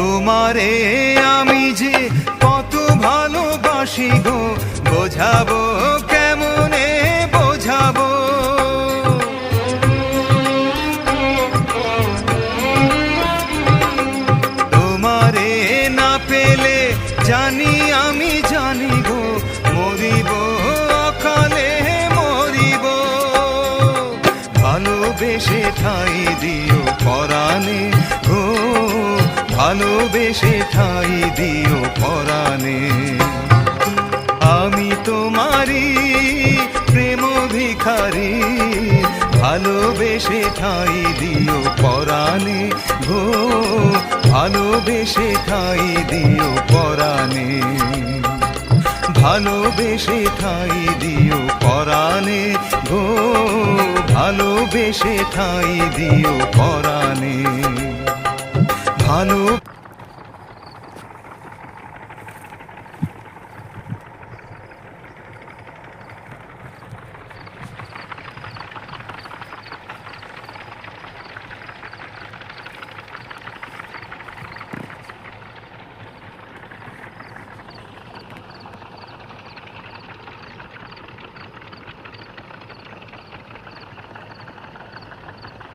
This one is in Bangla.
তোমারে আমি যে কত ভালোবাসি গো, বোঝাবো কেমনে বোঝাবো। তোমারে না পেলে জানি আমি জানি গো, মরিব অকালে মরিব। ভালোবেসে ঠাই দিও পরাণে গো, ভালোবেসে ঠাই দিও পরাণে। আমি তোমারি প্রেম ভিখারি, ভালোবেসে ঠাই দিও পরাণে গো, ভালোবেসে ঠাই দিও পরাণে। ভালোবেসে ঠাই দিও পরাণে গো, ভালোবেসে ঠাই দিও পরাণে। ভালো